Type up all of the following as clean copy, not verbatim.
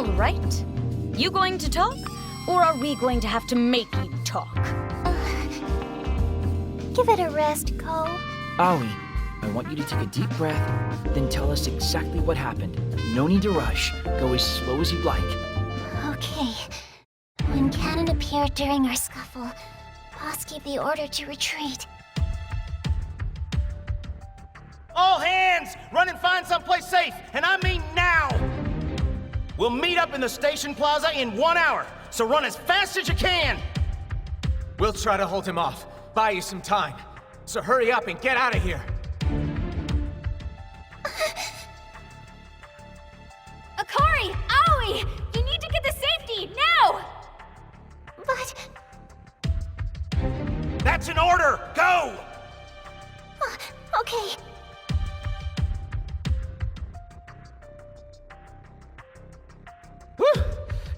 All right. You going to talk? Or are we going to have to make you talk? Give it a rest, Ko. Aoi, I want you to take a deep breath, then tell us exactly what happened. No need to rush. Go as slow as you'd like. Okay. When Cannon appeared during our scuffle, Boss gave the order to retreat. All hands! Run and find someplace safe, and I mean now! We'll meet up in the station plaza in 1 hour, so run as fast as you can! We'll try to hold him off, buy you some time. So hurry up and get out of here. Akari! Aoi! You need to get to safety, now! But... That's an order! Go! Okay. Whew.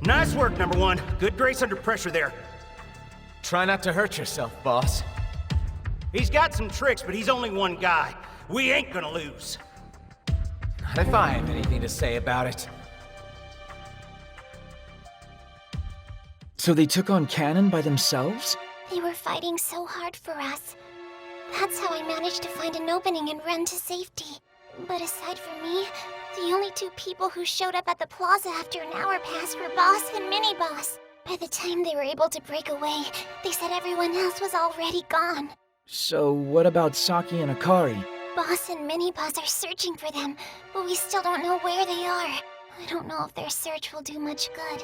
Nice work, number one. Good grace under pressure there. Try not to hurt yourself, boss. He's got some tricks, but he's only one guy. We ain't gonna lose. Not if I have anything to say about it. So they took on Cannon by themselves? They were fighting so hard for us. That's how I managed to find an opening and run to safety. But aside from me, the only two people who showed up at the plaza after an hour passed were Boss and Mini-Boss. By the time they were able to break away, they said everyone else was already gone. So what about Saki and Akari? Boss and Mini-Boss are searching for them, but we still don't know where they are. I don't know if their search will do much good.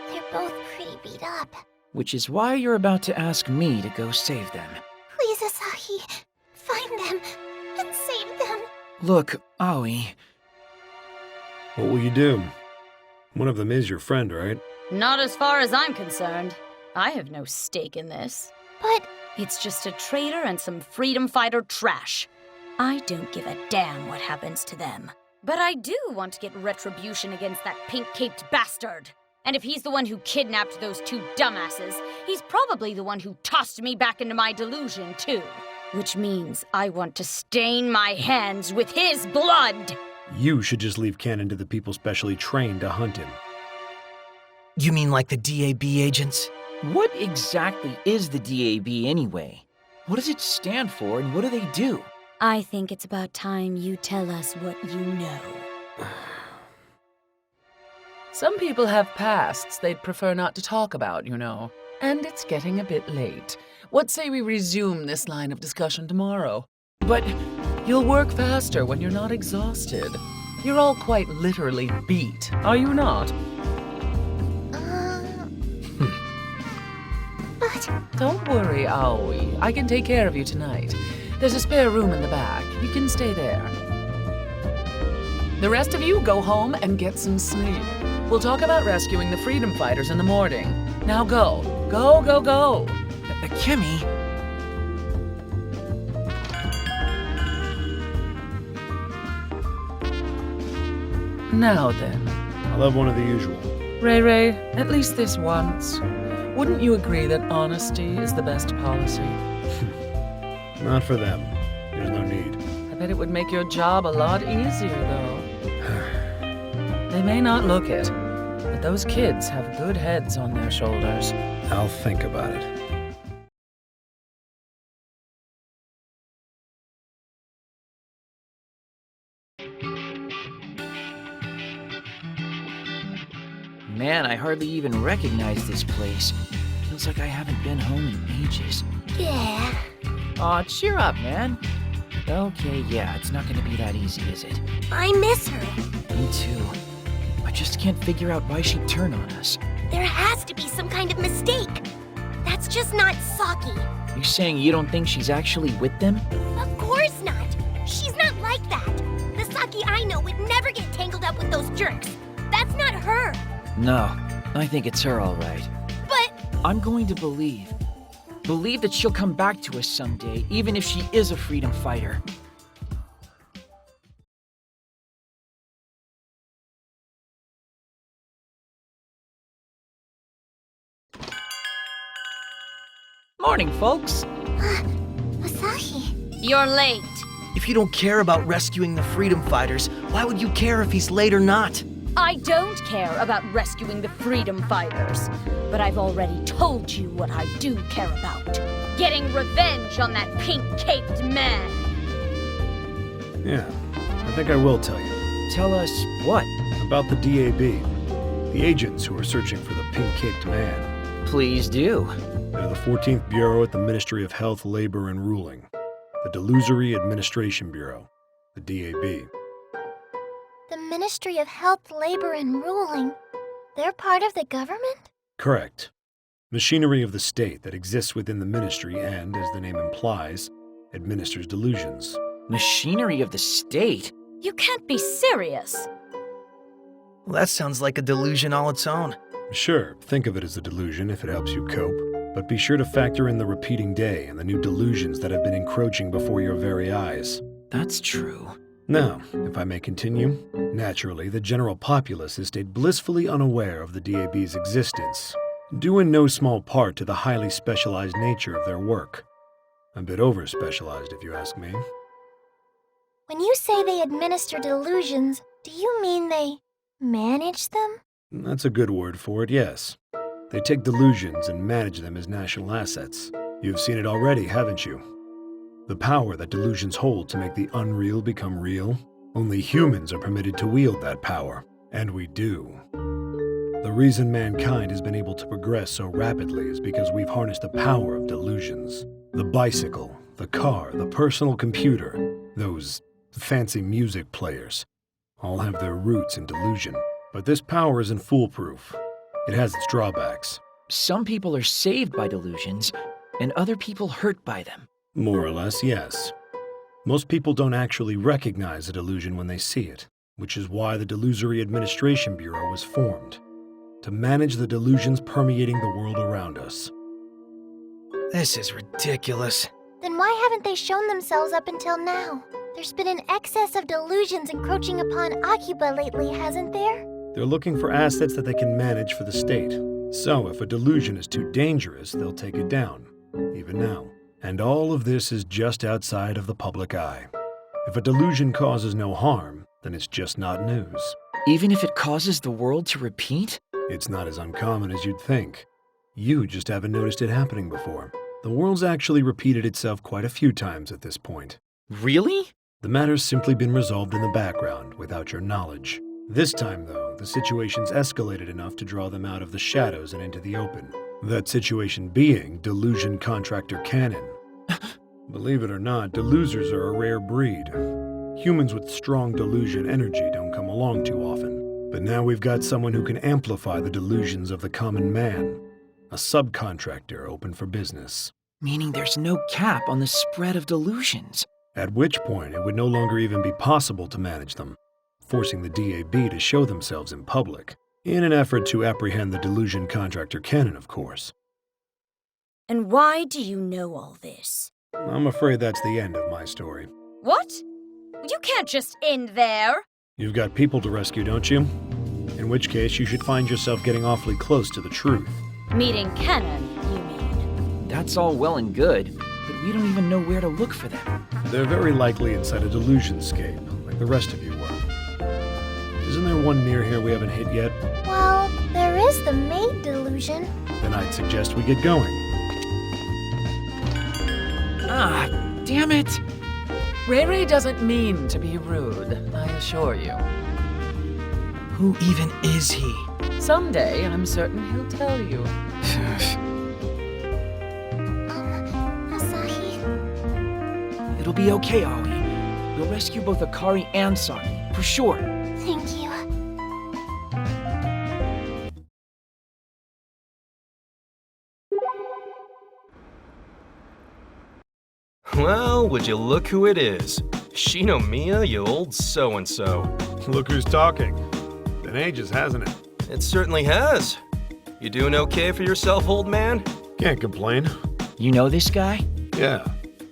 They're both pretty beat up. Which is why you're about to ask me to go save them. Please, Asahi, find them and save them. Look, Aoi. What will you do? One of them is your friend, right? Not as far as I'm concerned. I have no stake in this. But It's just a traitor and some freedom fighter trash. I don't give a damn what happens to them. But I do want to get retribution against that pink-caped bastard. And if he's the one who kidnapped those two dumbasses, he's probably the one who tossed me back into my delusion, too. Which means I want to stain my hands with his blood! You should just leave Cannon to the people specially trained to hunt him. You mean like the DAB agents? What exactly is the DAB anyway? What does it stand for and what do they do? I think it's about time you tell us what you know. Some people have pasts they'd prefer not to talk about, you know. And it's getting a bit late. What say we resume this line of discussion tomorrow? But you'll work faster when you're not exhausted. You're all quite literally beat, are you not? But... Don't worry, Aoi. I can take care of you tonight. There's a spare room in the back. You can stay there. The rest of you go home and get some sleep. We'll talk about rescuing the freedom fighters in the morning. Now go. Go, go, go. Kimmy? Now then. I'll have one of the usual. Ray Ray, at least this once. Wouldn't you agree that honesty is the best policy? Not for them. There's no need. I bet it would make your job a lot easier, though. They may not look it, but those kids have good heads on their shoulders. I'll think about it. Man, I hardly even recognize this place. Feels like I haven't been home in ages. yeah. Aw, cheer up, man. Okay, yeah, it's not gonna be that easy, is it? I miss her. Me too. I just can't figure out why she'd turn on us. There has to be some kind of mistake. That's just not Saki. You saying you don't think she's actually with them? Of course not. She's not like that. The Saki I know would never get tangled up with those jerks. That's not her. No, I think it's her all right. But I'm going to believe. Believe that she'll come back to us someday, even if she is a freedom fighter. Morning, folks. Asahi. You're late. If you don't care about rescuing the freedom fighters, why would you care if he's late or not? I don't care about rescuing the freedom fighters, but I've already told you what I do care about. Getting revenge on that pink-caped man. Yeah, I think I will tell you. Tell us what? About the DAB. The agents who are searching for the pink-caped man. Please do. They're the 14th Bureau at the Ministry of Health, Labor, and Ruling. The Delusory Administration Bureau, the DAB. The Ministry of Health, Labor, and Ruling? They're part of the government? Correct. Machinery of the state that exists within the ministry and, as the name implies, administers delusions. Machinery of the state? You can't be serious. Well, that sounds like a delusion all its own. Sure, think of it as a delusion if it helps you cope, but be sure to factor in the repeating day and the new delusions that have been encroaching before your very eyes. That's true. Now, if I may continue, naturally, the general populace has stayed blissfully unaware of the DAB's existence, due in no small part to the highly specialized nature of their work. A bit over-specialized, if you ask me. When you say they administer delusions, do you mean they manage them? That's a good word for it, yes. They take delusions and manage them as national assets. You've seen it already, haven't you? The power that delusions hold to make the unreal become real. Only humans are permitted to wield that power, and we do. The reason mankind has been able to progress so rapidly is because we've harnessed the power of delusions. The bicycle, the car, the personal computer, those fancy music players, all have their roots in delusion. But this power isn't foolproof. It has its drawbacks. Some people are saved by delusions, and other people hurt by them. More or less, yes. Most people don't actually recognize a delusion when they see it, which is why the Delusory Administration Bureau was formed, to manage the delusions permeating the world around us. This is ridiculous. Then why haven't they shown themselves up until now? There's been an excess of delusions encroaching upon Akiba lately, hasn't there? They're looking for assets that they can manage for the state. So if a delusion is too dangerous, they'll take it down, even now. And all of this is just outside of the public eye. If a delusion causes no harm, then it's just not news. Even if it causes the world to repeat? It's not as uncommon as you'd think. You just haven't noticed it happening before. The world's actually repeated itself quite a few times at this point. Really? The matter's simply been resolved in the background without your knowledge. This time, though, the situation's escalated enough to draw them out of the shadows and into the open. That situation being Delusion Contractor Cannon. Believe it or not, delusers are a rare breed. Humans with strong delusion energy don't come along too often. But now we've got someone who can amplify the delusions of the common man. A subcontractor open for business. Meaning there's no cap on the spread of delusions. At which point it would no longer even be possible to manage them, forcing the DAB to show themselves in public, in an effort to apprehend the Delusion Contractor Cannon, of course. And why do you know all this? I'm afraid that's the end of my story. What? You can't just end there. You've got people to rescue, don't you? In which case, you should find yourself getting awfully close to the truth. Meeting Cannon, you mean? That's all well and good, but we don't even know where to look for them. They're very likely inside a delusionscape, like the rest of you were. Isn't there one near here we haven't hit yet? Well, there is the maid delusion. Then I'd suggest we get going. Ah, damn it! Ray Ray doesn't mean to be rude, I assure you. Who even is he? Someday, I'm certain he'll tell you. Asahi. It'll be okay, Aoi. We'll rescue both Akari and Saki, for sure. Thank you. Well, would you look who it is? Shino Mia, you old so-and-so. Look who's talking. Been ages, hasn't it? It certainly has. You doing okay for yourself, old man? Can't complain. You know this guy? Yeah.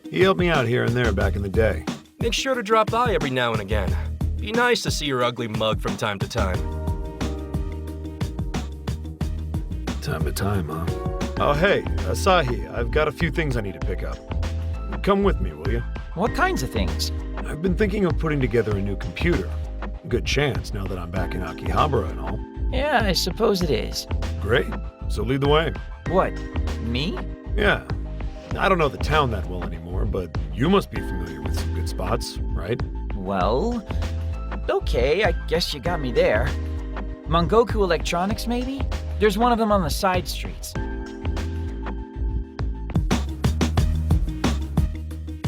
He helped me out here and there back in the day. Make sure to drop by every now and again. Be nice to see your ugly mug from time to time. Time to time, huh? Oh, hey, Asahi, I've got a few things I need to pick up. Come with me, will you? What kinds of things? I've been thinking of putting together a new computer. Good chance now that I'm back in Akiba and all. Yeah, I suppose it is. Great. So lead the way. What? Me? Yeah. I don't know the town that well anymore, but you must be familiar with some good spots, right? Well, okay, I guess you got me there. Mongoku Electronics, maybe? There's one of them on the side streets.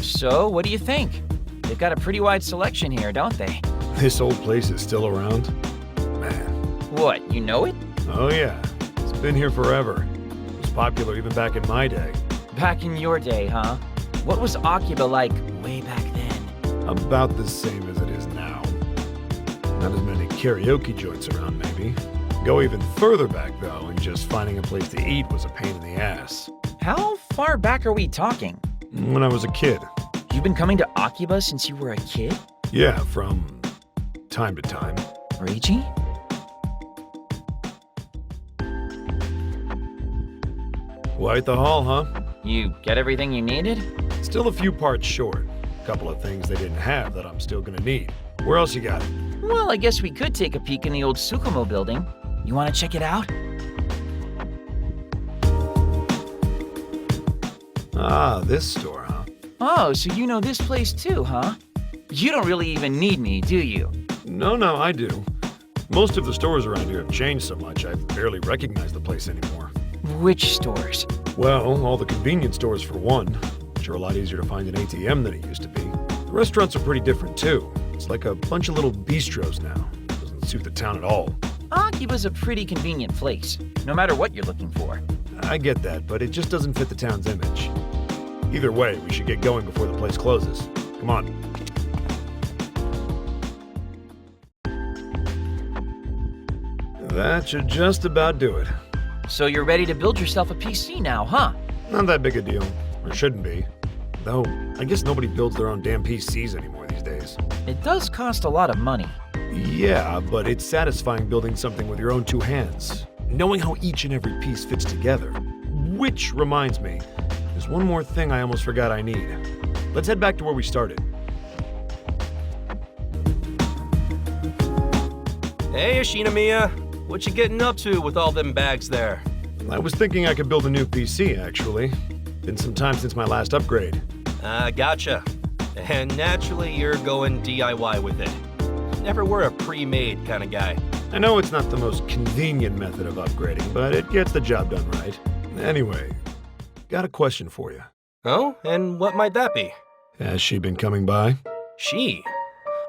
So, what do you think? They've got a pretty wide selection here, don't they? This old place is still around? Man. What, you know it? Oh yeah. It's been here forever. It was popular even back in my day. Back in your day, huh? What was Akiba like way back then? About the same as it is now. Not as many karaoke joints around, maybe. Go even further back, though, and just finding a place to eat was a pain in the ass. How far back are we talking? When I was a kid. You've been coming to Akiba since you were a kid? Yeah, from time to time. Reiji? Quite the haul, huh? You get everything you needed? Still a few parts short. A couple of things they didn't have that I'm still gonna need. Where else you got? Well, I guess we could take a peek in the old Tsukumo building. You want to check it out? Ah, this store, huh? Oh, so you know this place too, huh? You don't really even need me, do you? No, I do. Most of the stores around here have changed so much I barely recognize the place anymore. Which stores? Well, all the convenience stores for one. Sure a lot easier to find an ATM than it used to be. The restaurants are pretty different too. It's like a bunch of little bistros now. Doesn't suit the town at all. Akiba's a pretty convenient place, no matter what you're looking for. I get that, but it just doesn't fit the town's image. Either way, we should get going before the place closes. Come on. That should just about do it. So you're ready to build yourself a PC now, huh? Not that big a deal. Or shouldn't be. Though, I guess nobody builds their own damn PCs anymore these days. It does cost a lot of money. Yeah, but it's satisfying building something with your own two hands. Knowing how each and every piece fits together. Which reminds me, there's one more thing I almost forgot I need. Let's head back to where we started. Hey, Shinomiya. What you getting up to with all them bags there? I was thinking I could build a new PC, actually. Been some time since my last upgrade. Gotcha. And naturally, you're going DIY with it. Never were a pre-made kind of guy. I know it's not the most convenient method of upgrading, but it gets the job done right. Anyway, got a question for you. Oh, and what might that be? Has she been coming by? She?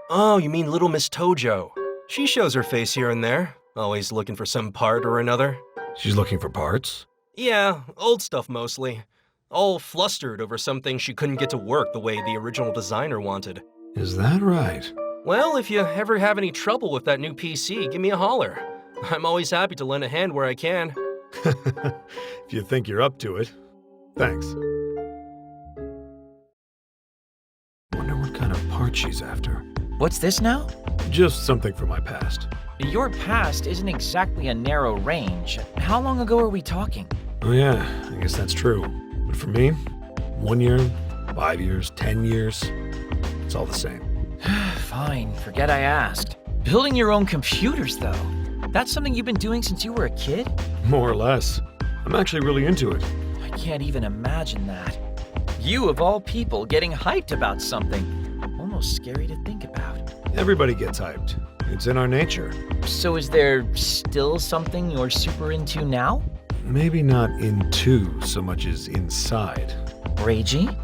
Oh, you mean little Miss Tojo. She shows her face here and there, always looking for some part or another. She's looking for parts? Yeah, old stuff mostly. All flustered over something she couldn't get to work the way the original designer wanted. Is that right? Well, if you ever have any trouble with that new PC, give me a holler. I'm always happy to lend a hand where I can. If you think you're up to it. Thanks. Wonder what kind of part she's after. What's this now? Just something from my past. Your past isn't exactly a narrow range. How long ago are we talking? Oh yeah, I guess that's true. But for me, 1 year, 5 years, 10 years, it's all the same. Fine, forget I asked. Building your own computers, though. That's something you've been doing since you were a kid? More or less. I'm actually really into it. I can't even imagine that. You, of all people, getting hyped about something. Almost scary to think about. Everybody gets hyped. It's in our nature. So is there still something you're super into now? Maybe not into so much as inside. Reiji?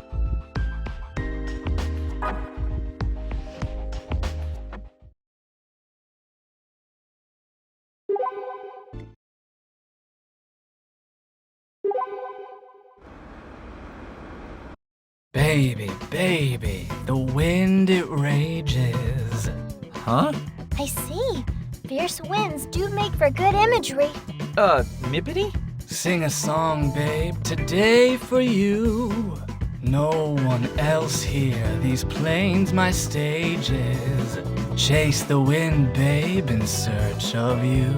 Baby, baby, the wind it rages. Huh? I see. Fierce winds do make for good imagery. Mippity? Sing a song, babe, today for you. No one else here, these plains my stages. Chase the wind, babe, in search of you.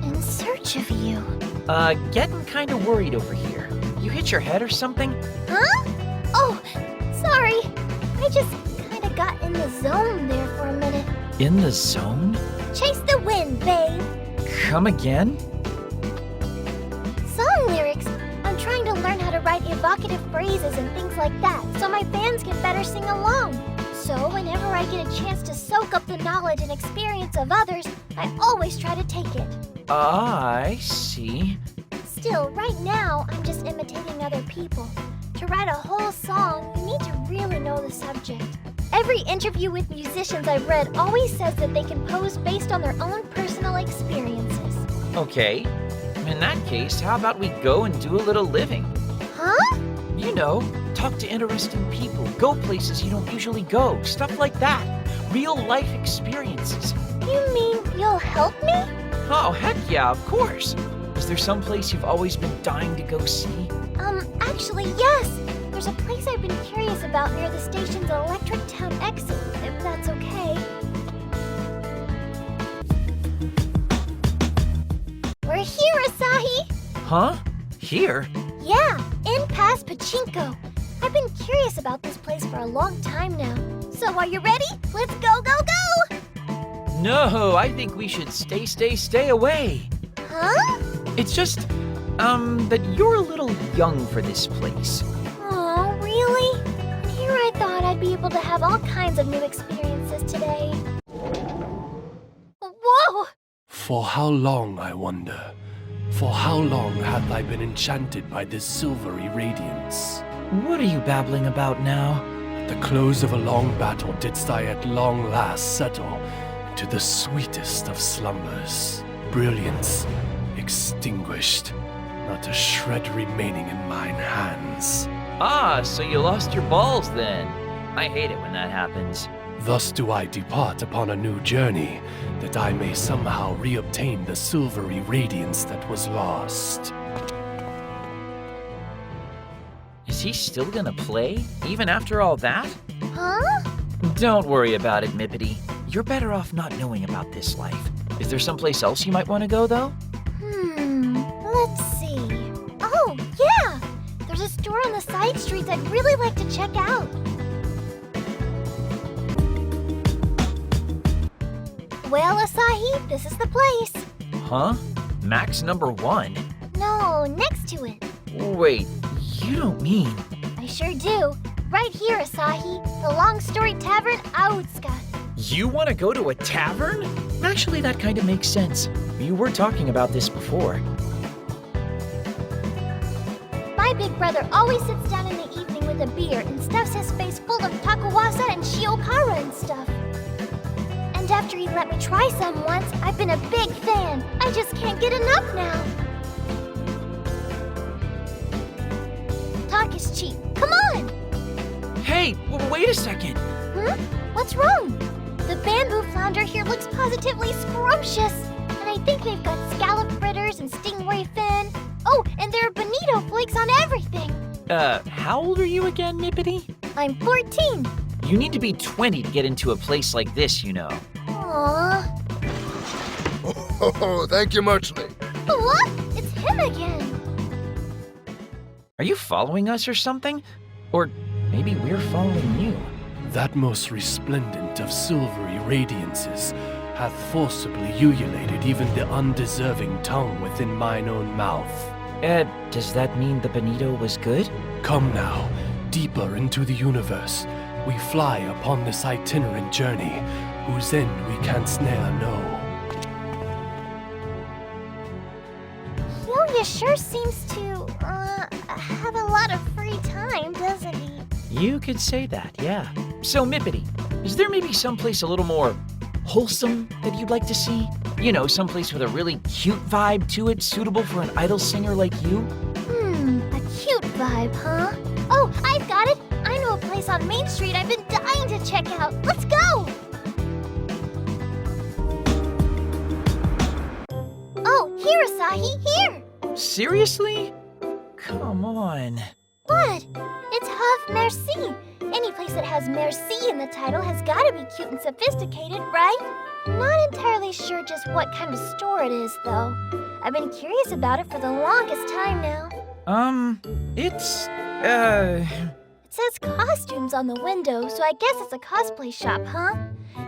In search of you. Getting kinda worried over here. You hit your head or something? Huh? Oh, sorry. I just kinda got in the zone there for a minute. In the zone? Chase the wind, babe. Come again? Song lyrics. I'm trying to learn how to write evocative phrases and things like that, so my fans can better sing along. So whenever I get a chance to soak up the knowledge and experience of others, I always try to take it. I see. Still, right now, I'm just imitating other people. To write a whole song, you need to really know the subject. Every interview with musicians I've read always says that they compose based on their own personal experiences. Okay. In that case, how about we go and do a little living? Huh? You know, talk to interesting people, go places you don't usually go, stuff like that. Real life experiences. You mean you'll help me? Oh, heck yeah, of course. Is there some place you've always been dying to go see? Actually, yes. There's a place I've been curious about near the station's Electric Town exit, if that's okay. We're here, Asahi! Huh? Here? Yeah, in past Pachinko. I've been curious about this place for a long time now. So are you ready? Let's go, go, go! No, I think we should stay away. Huh? It's just, that you're a little young for this place. Oh, really? And here I thought I'd be able to have all kinds of new experiences today. Whoa! For how long, I wonder? For how long hath I been enchanted by this silvery radiance? What are you babbling about now? At the close of a long battle didst I at long last settle into the sweetest of slumbers. Brilliance extinguished, not a shred remaining in mine hands. Ah, so you lost your balls then. I hate it when that happens. Thus do I depart upon a new journey, that I may somehow reobtain the silvery radiance that was lost. Is he still gonna play, even after all that? Huh? Don't worry about it, Mippity. You're better off not knowing about this life. Is there someplace else you might want to go, though? Let's see. Oh, yeah! There's a store on the side streets I'd really like to check out. Well, Asahi, this is the place. Huh? Max number 1? No, next to it. Wait, you don't mean... I sure do. Right here, Asahi. The Long Story Tavern, Autsuka. You want to go to a tavern? Actually, that kind of makes sense. You were talking about this before. My big brother always sits down in the evening with a beer and stuffs his face full of takuwasa and shiokara and stuff. And after he let me try some once, I've been a big fan. I just can't get enough now. Talk is cheap. Come on! Hey, wait a second. What's wrong? The bamboo flounder here looks positively scrumptious. And I think they've got scallop fritters and stingray fin. Oh, and there are bonito flakes on everything. How old are you again, Mippity? I'm 14. You need to be 20 to get into a place like this, you know. Aww. Oh, thank you muchly. What? It's him again. Are you following us or something? Or maybe we're following you. That most resplendent of silvery radiances hath forcibly ululated even the undeserving tongue within mine own mouth. Does that mean the bonito was good? Come now, deeper into the universe. We fly upon this itinerant journey, whose end we canst ne'er know. Helios sure seems to, have a lot of free time, doesn't he? You could say that, yeah. So, Mippity, is there maybe someplace a little more wholesome that you'd like to see? You know, someplace with a really cute vibe to it, suitable for an idol singer like you? A cute vibe, huh? Oh, I've got it! I know a place on Main Street I've been dying to check out. Let's go! Oh, here, Asahi, here! Seriously? Come on. What? It's Have Merci. Any place that has Merci in the title has gotta be cute and sophisticated, right? Not entirely sure just what kind of store it is, though. I've been curious about it for the longest time now. It's, It says costumes on the window, so I guess it's a cosplay shop, huh?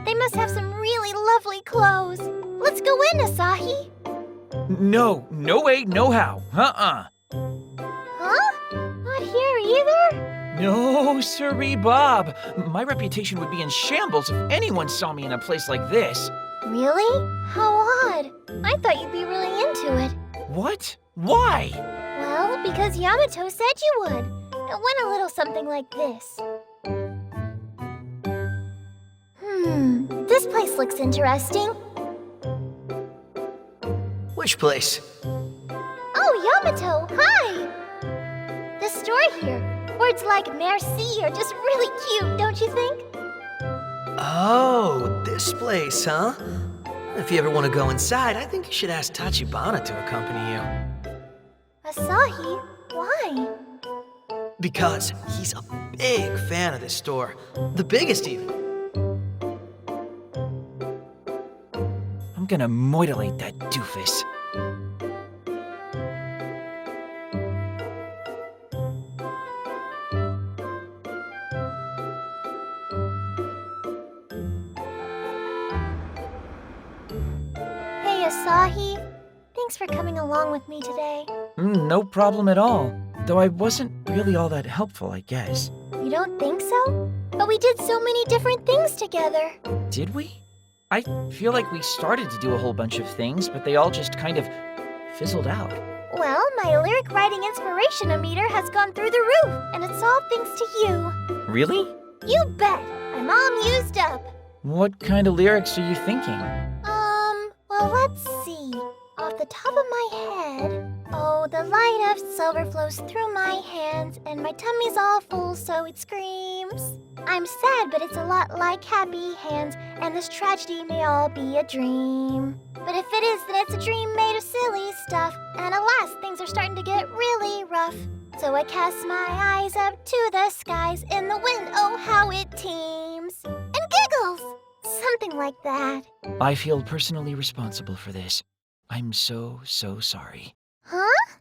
They must have some really lovely clothes. Let's go in, Asahi. No, no way, no how. Huh? Not here either? No, sirree, Bob. My reputation would be in shambles if anyone saw me in a place like this. Really? How odd. I thought you'd be really into it. What? Why? Well, because Yamato said you would. It went a little something like this. This place looks interesting. Which place? Oh, Yamato, hi! The store here. Words like merci are just really cute, don't you think? Oh, this place, huh? If you ever want to go inside, I think you should ask Tachibana to accompany you. Asahi? Why? Because he's a big fan of this store. The biggest, even. I'm gonna mutilate that doofus. Hey, Asahi. Thanks for coming along with me today. No problem at all. Though I wasn't really all that helpful, I guess. You don't think so? But we did so many different things together. Did we? I feel like we started to do a whole bunch of things, but they all just kind of fizzled out. Well, my lyric writing inspiration-o-meter has gone through the roof, and it's all thanks to you. Really? You bet! I'm all used up. What kind of lyrics are you thinking? Well, let's see. Off the top of my head... Oh, the light of silver flows through my hands, and my tummy's all full, so it screams. I'm sad, but it's a lot like happy hands, and this tragedy may all be a dream. But if it is, then it's a dream made of silly stuff, and alas, things are starting to get really rough. So I cast my eyes up to the skies, in the wind, oh how it teems. And giggles! Something like that. I feel personally responsible for this. I'm so sorry. Huh?